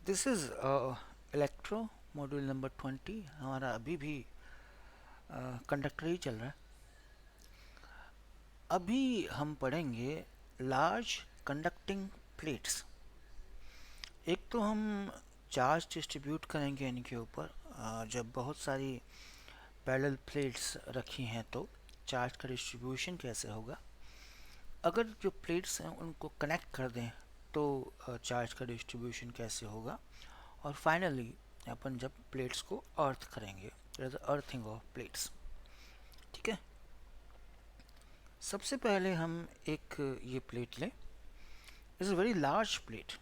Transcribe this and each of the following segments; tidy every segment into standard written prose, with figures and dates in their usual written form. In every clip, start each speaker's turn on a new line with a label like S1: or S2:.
S1: This is electro module number 20। हमारा अभी भी कंडक्टर ही चल रहा है। अभी हम पढ़ेंगे लार्ज कंडक्टिंग प्लेट्स। एक तो हम चार्ज डिस्ट्रीब्यूट करेंगे इनके ऊपर। जब बहुत सारी पैरेलल प्लेट्स रखी हैं तो चार्ज का डिस्ट्रीब्यूशन कैसे होगा। अगर जो प्लेट्स हैं उनको कनेक्ट कर दें तो चार्ज का डिस्ट्रीब्यूशन कैसे होगा। और फाइनली अपन जब प्लेट्स को अर्थ करेंगे, अर्थिंग ऑफ प्लेट्स। ठीक है, सबसे पहले हम एक ये प्लेट लें। Is a very large plate.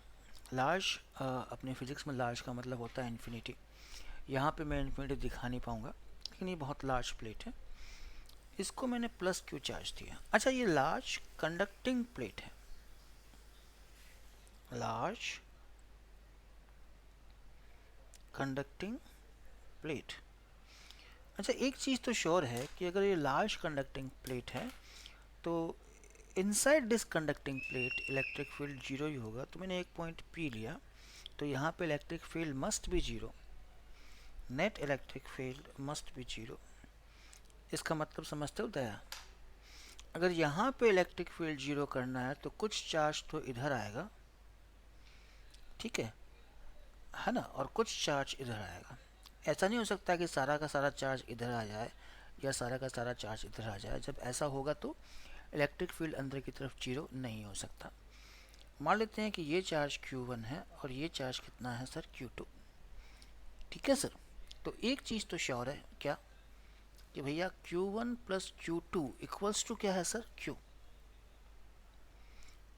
S1: Large अपने फिजिक्स में लार्ज का मतलब होता है इन्फिनिटी। यहाँ पे मैं इन्फिनिटी दिखा नहीं पाऊँगा, लेकिन ये बहुत लार्ज प्लेट है। इसको मैंने प्लस क्यू चार्ज दिया। अच्छा, ये लार्ज कंडक्टिंग प्लेट है। Large conducting plate. अच्छा, एक चीज़ तो श्योर है कि अगर ये लार्ज कंडक्टिंग प्लेट है तो inside this conducting plate electric field zero ही होगा। तो मैंने एक पॉइंट पी लिया, तो यहाँ पे electric field must be zero. Net electric field must be zero. इसका मतलब समझते हो दया? अगर यहाँ पे इलेक्ट्रिक फील्ड जीरो करना है तो कुछ चार्ज तो इधर आएगा, ठीक है ना, और कुछ चार्ज इधर आएगा। ऐसा नहीं हो सकता कि सारा का सारा चार्ज इधर आ जाए या सारा का सारा चार्ज इधर आ जाए। जब ऐसा होगा तो इलेक्ट्रिक फील्ड अंदर की तरफ जीरो नहीं हो सकता। मान लेते हैं कि ये चार्ज Q1 है और ये चार्ज कितना है सर, Q2। ठीक है सर, तो एक चीज़ तो श्योर है क्या, कि भैया Q1 plus Q2 equals to क्या है sir, Q।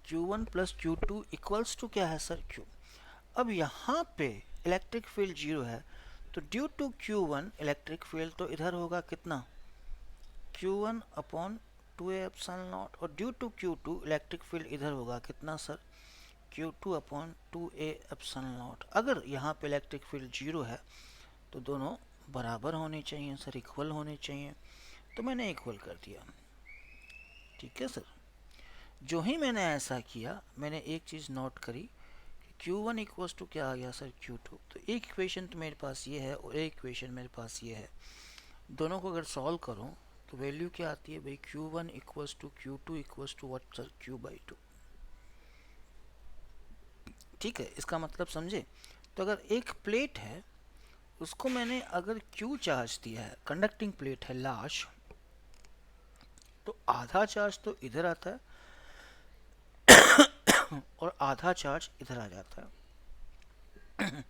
S1: Q1 plus Q2 equals to क्या है सर, Q। अब यहाँ पे इलेक्ट्रिक फील्ड जीरो है, तो due to Q1 electric field तो इधर होगा कितना, Q1 upon 2a epsilon naught. और due to Q2 electric field इधर होगा कितना sir, Q2 upon 2a epsilon naught. अगर यहाँ पे इलेक्ट्रिक फील्ड जीरो है तो दोनों बराबर होने चाहिए सर, इक्वल होने चाहिए। तो मैंने इक्वल कर दिया। ठीक है सर, जो ही मैंने ऐसा किया मैंने एक चीज़ नोट करी, Q1 इक्वल्स टू क्या आ गया सर, Q2। तो एक इक्वेशन तो मेरे पास ये है और एक इक्वेशन मेरे पास ये है। दोनों को अगर सॉल्व करूँ तो वैल्यू क्या आती है भाई, Q1 equals to Q2 equals to what sir, Q/2। ठीक है, इसका मतलब समझे। तो अगर एक प्लेट है उसको मैंने अगर Q चार्ज दिया है, कंडक्टिंग प्लेट है लार्ज, तो आधा चार्ज तो इधर आता है और आधा चार्ज इधर आ जाता है।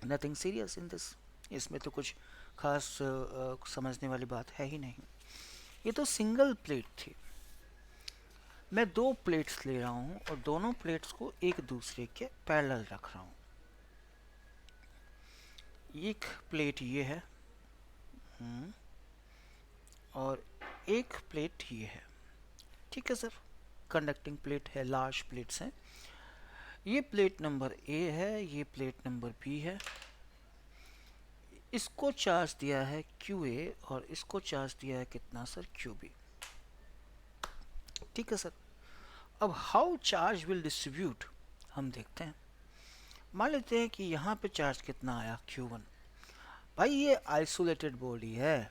S1: Nothing serious in this. इसमें तो कुछ खास समझने वाली बात है ही नहीं। ये तो सिंगल प्लेट थी। मैं दो प्लेट्स ले रहा हूँ और दोनों प्लेट्स को एक दूसरे के पैरेलल रख रहा हूँ। एक प्लेट ये है और एक प्लेट ये है। ठीक है सर, कंडक्टिंग प्लेट है, लार्ज प्लेट्स हैं। ये प्लेट नंबर ए है, ये प्लेट नंबर बी है। इसको चार्ज दिया है QA और इसको चार्ज दिया है कितना सर, QB। ठीक है सर, अब हाउ चार्ज विल डिस्ट्रीब्यूट हम देखते हैं। मान लेते हैं कि यहाँ पे चार्ज कितना आया, Q1। भाई ये आइसोलेटेड बॉडी है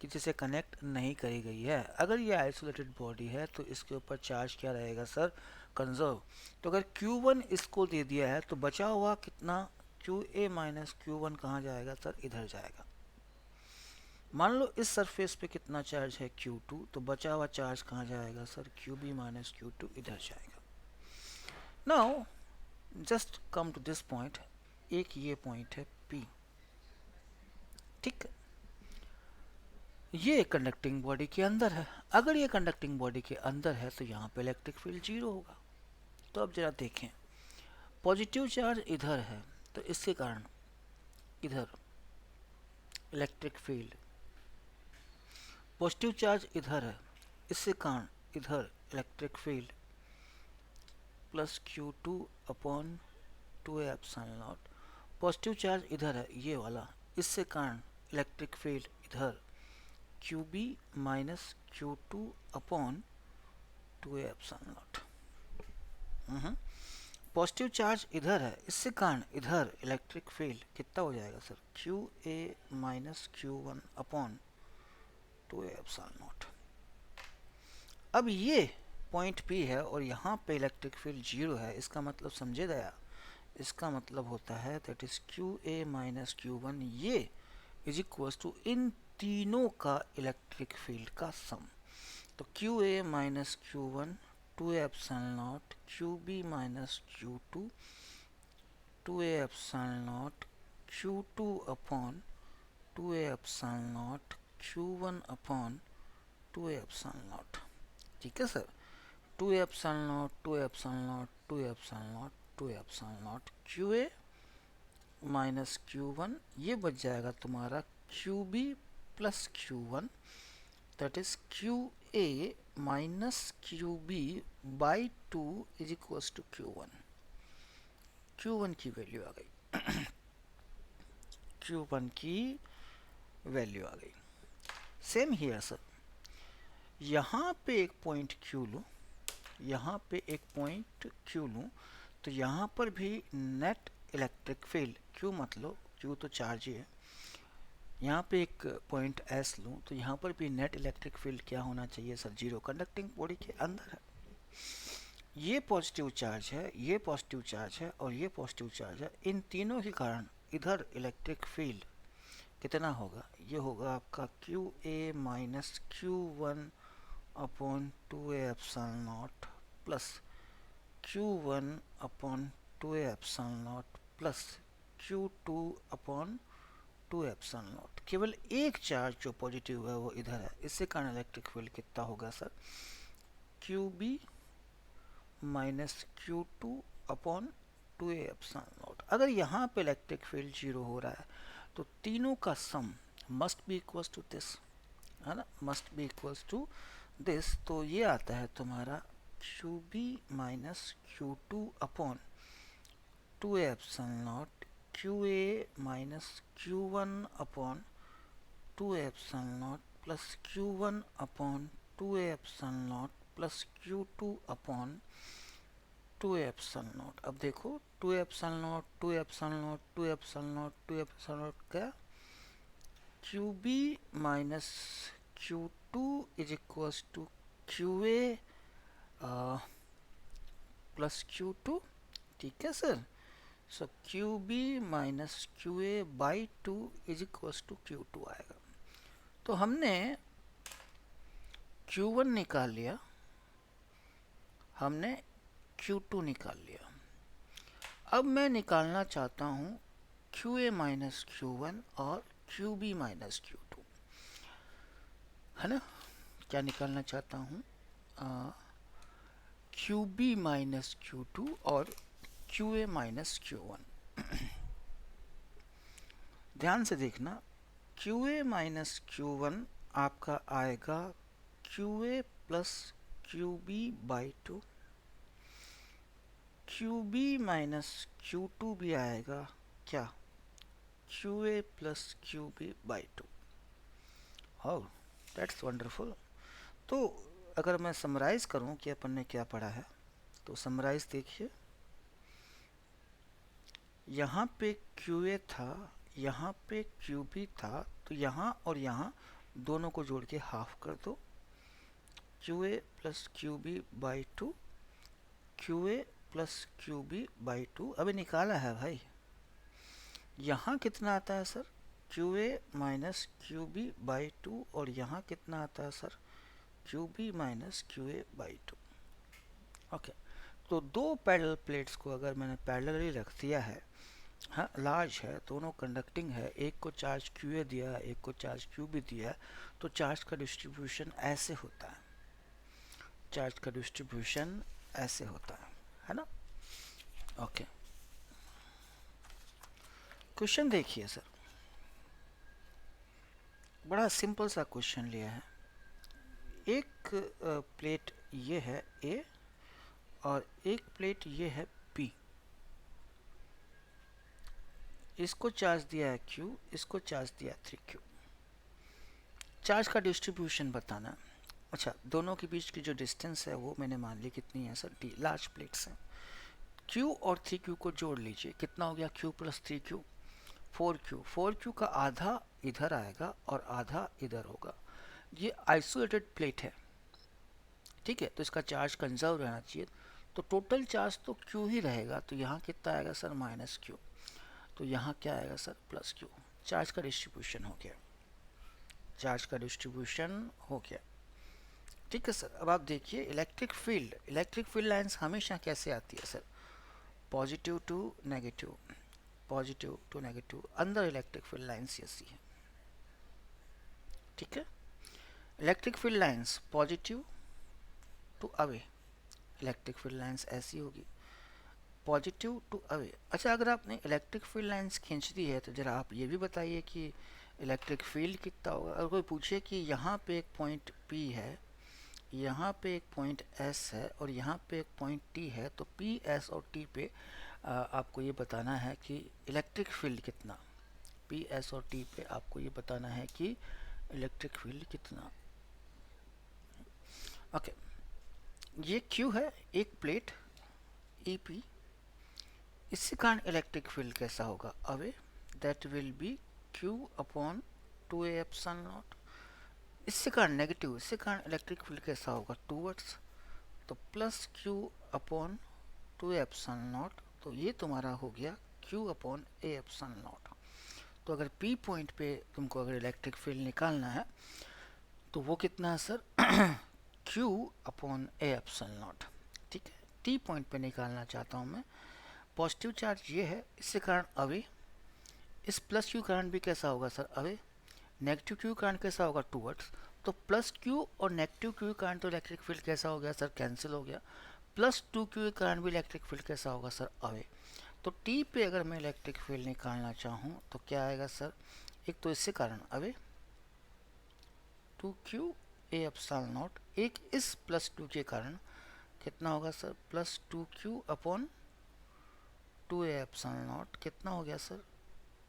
S1: कि जिसे कनेक्ट नहीं करी गई है। अगर ये आइसोलेटेड बॉडी है तो इसके ऊपर चार्ज क्या रहेगा सर, कंजर्व। तो अगर Q1 इसको दे दिया है तो बचा हुआ कितना, QA माइनस Q1 कहाँ जाएगा सर, इधर जाएगा। मान लो इस सरफेस पे कितना चार्ज है, Q2, तो बचा हुआ चार्ज कहाँ जाएगा सर, QB माइनस Q2 इधर जाएगा। Now just come to this point. एक ये पॉइंट है P। ठीक, ये कंडक्टिंग बॉडी के अंदर है। अगर ये कंडक्टिंग बॉडी के अंदर है तो यहाँ पे इलेक्ट्रिक फील्ड जीरो होगा। तो अब जरा देखें, पॉजिटिव चार्ज इधर है तो इसके कारण इधर इलेक्ट्रिक फील्ड, पॉजिटिव चार्ज इधर है इसके कारण इधर electric field plus Q2 upon 2a epsilon not. Positive charge इधर है ये वाला, इससे कारण इलेक्ट्रिक फील्ड इधर QB minus Q2 upon 2a epsilon not. Positive charge इधर है, इससे कारण इधर इलेक्ट्रिक फील्ड कितना हो जाएगा sir, Q A minus Q one upon two A epsilon naught. अब ये पॉइंट पी है और यहाँ पे इलेक्ट्रिक फील्ड जीरो है, इसका मतलब समझे गया, इसका मतलब होता है that is Q A minus Q one, ये इज इक्वल टू इन तीनों का इलेक्ट्रिक फील्ड का सम। तो Q A minus Q one two epsilon naught Q B minus Q two two epsilon naught Q two upon two epsilon naught Q one upon two epsilon naught. ठीक है sir, two epsilon naught two epsilon naught two epsilon naught two epsilon naught Q A minus Q one, ये बच जाएगा तुम्हारा Q B plus Q one, that is Q A minus Q B by two is equals to Q one. Q one की value आ गई, Q one की value आ गई। सेम हियर सर, यहाँ पे एक पॉइंट क्यू लूँ, यहाँ पे एक पॉइंट क्यू लूँ, तो यहाँ पर भी नेट इलेक्ट्रिक फील्ड, क्यू मतलब क्यू तो चार्ज ही है, यहाँ पे एक पॉइंट एस लूँ तो यहाँ पर भी नेट इलेक्ट्रिक फील्ड क्या होना चाहिए सर, जीरो, कंडक्टिंग बॉडी के अंदर है। ये पॉजिटिव चार्ज है, ये पॉजिटिव चार्ज है और ये पॉजिटिव चार्ज है, इन तीनों के कारण इधर इलेक्ट्रिक फील्ड कितना होगा, ये होगा आपका Q A minus Q one upon two A epsilon naught plus Q one upon two A epsilon naught plus Q two upon two epsilon not. केवल एक चार्ज जो पॉजिटिव है वो इधर है, इससे कारण इलेक्ट्रिक फील्ड कितना होगा sir, Q B minus Q two upon two A epsilon naught. अगर यहाँ पे इलेक्ट्रिक फील्ड जीरो हो रहा है तो तीनों का sum must be equals to this, है ना, must be equals to this. तो ये आता है तुम्हारा Q B minus Q two upon two epsilon naught Q A minus Q one upon two epsilon naught plus Q one upon two epsilon naught plus Q two upon two epsilon naught. अब देखो two epsilon naught two epsilon naught two epsilon naught two epsilon naught क्या, Q B minus Q two is equals to Q A plus Q two. ठीक है sir, so Q B minus Q A by two is equals to Q two आएगा। तो हमने Q one निकाल लिया, हमने Q to निकाल लिया, अब मैं निकालना चाहता हूँ Q A minus Q one और Q B minus Q two, है ना। क्या निकालना चाहता हूँ, Q B minus Q two और Q A minus Q one. ध्यान से देखना, Q A minus Q one आपका आएगा Q A plus Q B by two, Q B minus Q two भी आएगा क्या, Q A plus Q B by two. How that's wonderful. तो अगर मैं समराइज करूं कि अपन ने क्या पढ़ा है, तो समराइज देखिए, यहाँ पे क्यू ए था, यहाँ पे क्यू बी था, तो यहाँ और यहाँ दोनों को जोड़ के हाफ कर दो, Q A plus Q B by two, Q A plus Q B by two. अभी निकाला है भाई, यहाँ कितना आता है sir, Q A minus Q B by two, और यहाँ कितना आता है sir, Q B minus Q A by two. Okay, तो दो पैरेलल प्लेट्स को अगर मैंने पैरेलली रख दिया है, हाँ लार्ज है, दोनों कंडक्टिंग है, एक को चार्ज क्यू ए दिया है, एक को चार्ज क्यू बी दिया है, तो चार्ज का डिस्ट्रीब्यूशन ऐसे होता है, चार्ज का डिस्ट्रीब्यूशन ऐसे होता है ना। ओके, क्वेश्चन देखिए सर, बड़ा सिंपल सा क्वेश्चन लिया है। एक प्लेट ये है ए और एक प्लेट ये है बी, इसको चार्ज दिया है Q, इसको चार्ज दिया है 3Q। चार्ज का डिस्ट्रीब्यूशन बताना। अच्छा, दोनों के बीच की जो डिस्टेंस है वो मैंने मान ली कितनी है सर, D, लार्ज प्लेट्स हैं, Q और 3Q को जोड़ लीजिए, कितना हो गया Q plus 3Q, 4Q। 4Q का आधा इधर आएगा और आधा इधर होगा। ये आइसोलेटेड प्लेट है, ठीक है, तो इसका चार्ज कंजर्व रहना चाहिए। तो टोटल चार्ज तो Q ही रहेगा, तो यहाँ कितना आएगा सर माइनस Q, तो यहाँ क्या आएगा सर प्लस Q। चार्ज का डिस्ट्रीब्यूशन हो गया, चार्ज का डिस्ट्रीब्यूशन हो गया, ठीक है सर। अब आप देखिए इलेक्ट्रिक फील्ड लाइंस हमेशा कैसे आती है sir, positive to negative, positive to negative, अंदर इलेक्ट्रिक फील्ड लाइंस ऐसी है, ठीक है। Electric field lines positive to away, electric field lines ऐसी होगी, पॉजिटिव टू अवे। अच्छा, अगर आपने इलेक्ट्रिक फील्ड लाइंस खींच दी है तो जरा आप ये भी बताइए कि इलेक्ट्रिक फील्ड कितना होगा। अगर कोई पूछे कि यहाँ पे एक पॉइंट P है, यहाँ पे एक पॉइंट S है और यहाँ पे एक पॉइंट T है, तो P, S और T पे आपको ये बताना है कि इलेक्ट्रिक फील्ड कितना, P, S और T पे आपको ये बताना है कि इलेक्ट्रिक फील्ड कितना। ओके, ये Q है, एक प्लेट EP, इसके कारण इलेक्ट्रिक फील्ड कैसा होगा away, that will be Q upon 2A epsilon not. इससे कारण नेगेटिव, इससे कारण इलेक्ट्रिक फील्ड कैसा होगा टूवर्ड्स, तो plus Q upon 2A epsilon not. तो ये तुम्हारा हो गया Q upon A epsilon not. तो अगर P पॉइंट पे तुमको अगर इलेक्ट्रिक फील्ड निकालना है तो वो कितना है sir Q upon A epsilon naught, ठीक है। T पॉइंट पे निकालना चाहता हूँ मैं, पॉजिटिव चार्ज ये है, इससे कारण अवे, इस प्लस Q कारण भी कैसा होगा सर अवे, नेगेटिव Q कारण कैसा होगा टूवर्ड्स। तो प्लस Q और नेगेटिव Q कारण तो इलेक्ट्रिक फील्ड कैसा हो गया सर कैंसिल हो गया, प्लस 2Q के कारण भी इलेक्ट्रिक फील्ड कैसा होगा सर अवे। तो T पे अगर मैं इलेक्ट्रिक फील्ड निकालना चाहूँ तो क्या आएगा सर, एक तो इससे कारण away 2Q A epsilon not, एक इस प्लस 2 के कारण कितना होगा sir plus 2Q upon 2A epsilon not, कितना हो गया sir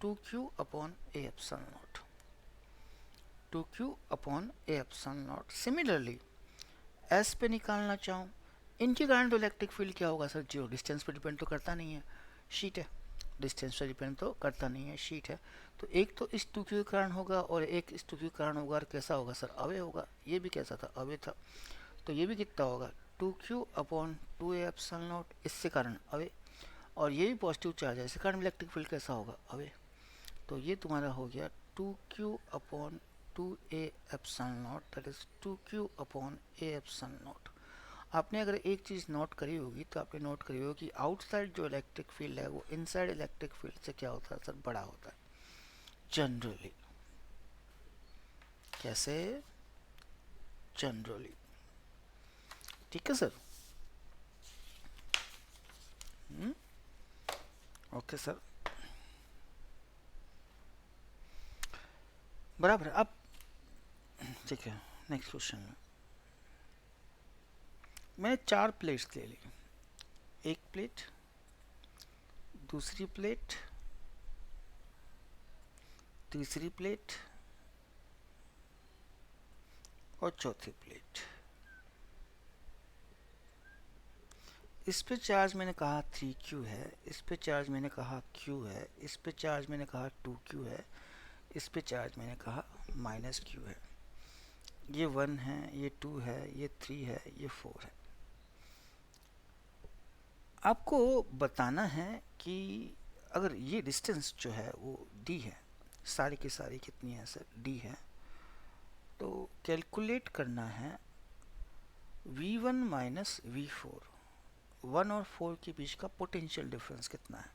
S1: 2Q upon A epsilon not, 2Q upon A epsilon not. Similarly S पे निकालना चाहूँ, इनके कारण तो इलेक्ट्रिक फील्ड क्या होगा सर जीरो, डिस्टेंस पे डिपेंड तो करता नहीं है, शीट है, डिस्टेंस पे डिपेंड तो करता नहीं है, शीट है। तो एक तो इस 2Q के कारण होगा और एक इस 2Q के कारण होगा, और कैसा होगा सर अवे होगा। ये भी कैसा था अवे था, तो ये भी कितना होगा 2Q upon 2A epsilon not, इससे कारण अवे, और ये भी पॉजिटिव चार्ज है, इसके कारण इलेक्ट्रिक फील्ड कैसा होगा अवे। तो ये तुम्हारा हो गया 2Q upon 2A epsilon not, that is 2Q upon A epsilon not. आपने अगर एक चीज़ नोट करी होगी तो आपने नोट करी होगी कि आउटसाइड जो इलेक्ट्रिक फील्ड है वो इनसाइड इलेक्ट्रिक फील्ड से क्या होता है सर बड़ा होता है जनरली। कैसे, जनरली, ठीक है सर। ओके सर, बराबर। अब ठीक है, नेक्स्ट क्वेश्चन में मैंने 4 प्लेट्स ले ली, एक प्लेट, दूसरी प्लेट, तीसरी प्लेट और चौथी प्लेट। इस पे चार्ज मैंने कहा 3Q है, इस पे चार्ज मैंने कहा Q है, इस पे चार्ज मैंने कहा 2Q है, इस पे चार्ज मैंने कहा माइनस Q है। ये 1 है, ये 2 है, ये 3 है, ये 4 है। आपको बताना है कि अगर ये डिस्टेंस जो है वो D है, सारी की सारी कितनी है सर D है, तो कैलकुलेट करना है V1 माइनस V4, 1 और 4 के बीच का पोटेंशियल डिफरेंस कितना है।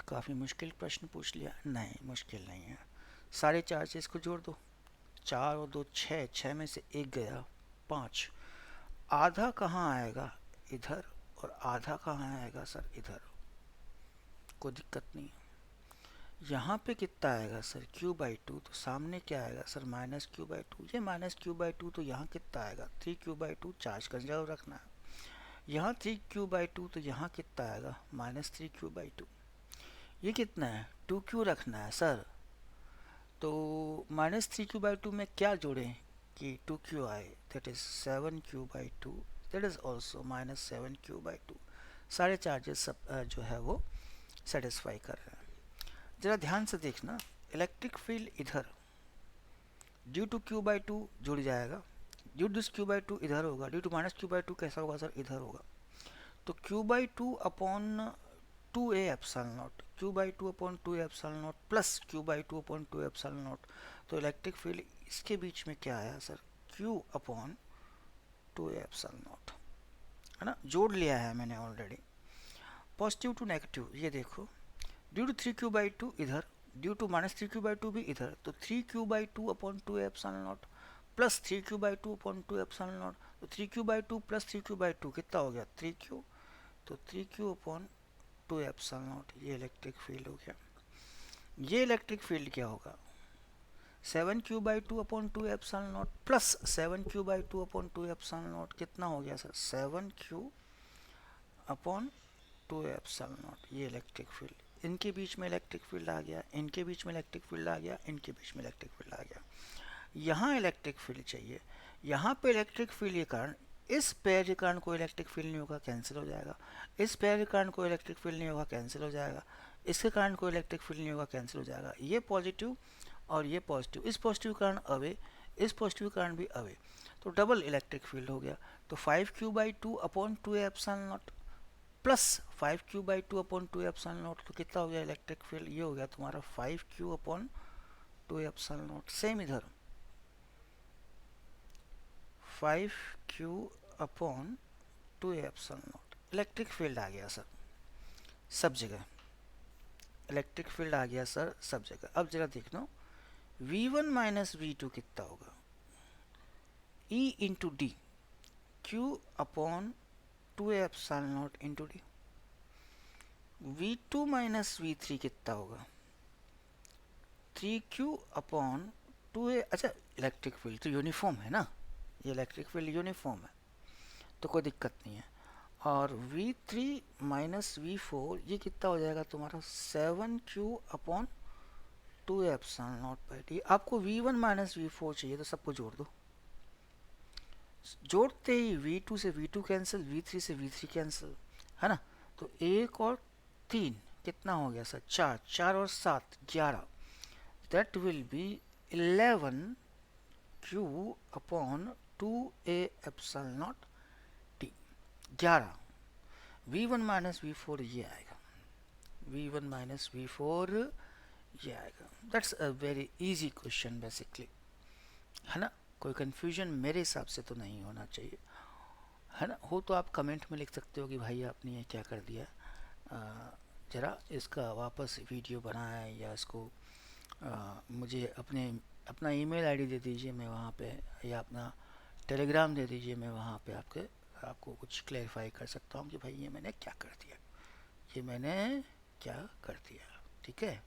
S1: काफ़ी मुश्किल प्रश्न पूछ लिया, नहीं मुश्किल नहीं है। सारे चार्जेस को जोड़ दो, 4 और 2 6, 6 में से एक गया 5, आधा कहाँ आएगा इधर और आधा कहाँ आएगा सर इधर, कोई दिक्कत नहीं। यहाँ पे कितना आएगा सर Q/2, तो सामने क्या आएगा सर माइनस Q/2, ये माइनस Q/2, तो यहाँ कितना आएगा 3Q/2, चार्ज कंजर्व रखना है। यहाँ 3Q/2, तो यहाँ कितना आएगा माइनस 3Q/2, ये कितना है 2Q रखना है सर। तो माइनस 3Q/2 में क्या जोड़ें कि 2Q आए, that is 7Q/2, that is also minus 7Q/2। सारे चार्जेस सब जो है वो सेटिस्फाई कर रहे हैं। ज़रा ध्यान से देखना, इलेक्ट्रिक फील्ड इधर due to Q by two जुड़ जाएगा, due to Q by two इधर होगा, due to minus Q by two कैसा होगा सर, इधर होगा। तो Q by two upon two A epsilon naught, Q by two upon two epsilon naught plus Q by two upon two epsilon naught. तो electric field इसके बीच में क्या आया sir, Q upon two epsilon not, है ना, जोड़ लिया है मैंने ऑलरेडी। पॉजिटिव टू नेगेटिव, ये देखो, due to three Q by two इधर, due to minus three Q by two भी इधर, तो three Q by two upon two epsilon naught plus three Q by two upon two epsilon naught. तो three Q by two plus three Q by two कितना हो गया, three Q, तो three Q upon two epsilon naught, ये electric field हो गया। ये electric field क्या होगा, seven Q by two upon two epsilon naught plus seven Q by two upon two epsilon not, कितना हो गया sir, seven Q upon two epsilon naught, ये इलेक्ट्रिक फील्ड। इनके बीच में इलेक्ट्रिक फील्ड आ गया, इनके बीच में इलेक्ट्रिक फील्ड आ गया, इनके बीच में इलेक्ट्रिक फील्ड आ गया। यहाँ इलेक्ट्रिक फील्ड चाहिए, यहाँ पे इलेक्ट्रिक फील्ड के कारण इस पेयर के कारण कोई इलेक्ट्रिक फील्ड नहीं होगा, कैंसिल हो जाएगा। इस पेयर के कारण कोई इलेक्ट्रिक फील्ड नहीं होगा, कैंसिल हो जाएगा। इसके कारण कोई इलेक्ट्रिक फील्ड नहीं होगा, कैंसिल हो जाएगा। ये पॉजिटिव और ये पॉजिटिव, इस पॉजिटिव के कारण अवे, इस पॉजिटिव के कारण भी अवे, तो डबल इलेक्ट्रिक फील्ड हो गया। तो five Q by two upon two epsilon naught plus five Q by two upon two epsilon not, तो कितना हो गया इलेक्ट्रिक फील्ड, ये हो गया तुम्हारा five Q upon two epsilon naught. Same इधर five Q upon two epsilon naught, electric field आ गया सर सब जगह, इलेक्ट्रिक फील्ड आ गया सर सब जगह। अब जरा देख लो, V1 माइनस V2 कितना होगा, E into D, Q upon two epsilon not into D. V2 minus V3 कितना होगा, 3Q अपॉन टू ए, अच्छा इलेक्ट्रिक फील्ड तो यूनिफॉर्म है ना, ये इलेक्ट्रिक फील्ड यूनिफॉर्म है तो कोई दिक्कत नहीं है। और V3 माइनस V4 ये कितना हो जाएगा तुम्हारा, 7Q upon two epsilon not by D. आपको V1 माइनस V4 चाहिए तो सबको जोड़ दो, जोड़ते ही V2 से V2 कैंसिल, V3 से V3 कैंसिल, है ना। तो एक और तीन कितना हो गया सर, चार, चार और सात 11, that will be 11Q upon two A epsilon not T, 11। V1 minus V4 ये आएगा, V1 माइनस V4 ये आएगा। That's a very easy question basically, है ना। कोई कंफ्यूजन मेरे हिसाब से तो नहीं होना चाहिए, है ना। हो तो आप कमेंट में लिख सकते हो कि भाई आपने ये क्या कर दिया, ज़रा इसका वापस वीडियो बनाया या इसको मुझे अपना ईमेल आईडी दे दीजिए, मैं वहाँ पे, या अपना टेलीग्राम दे दीजिए, मैं वहाँ पे आपको कुछ क्लेरिफाई कर सकता हूँ कि भाई ये मैंने क्या कर दिया, ये मैंने क्या कर दिया, ठीक है।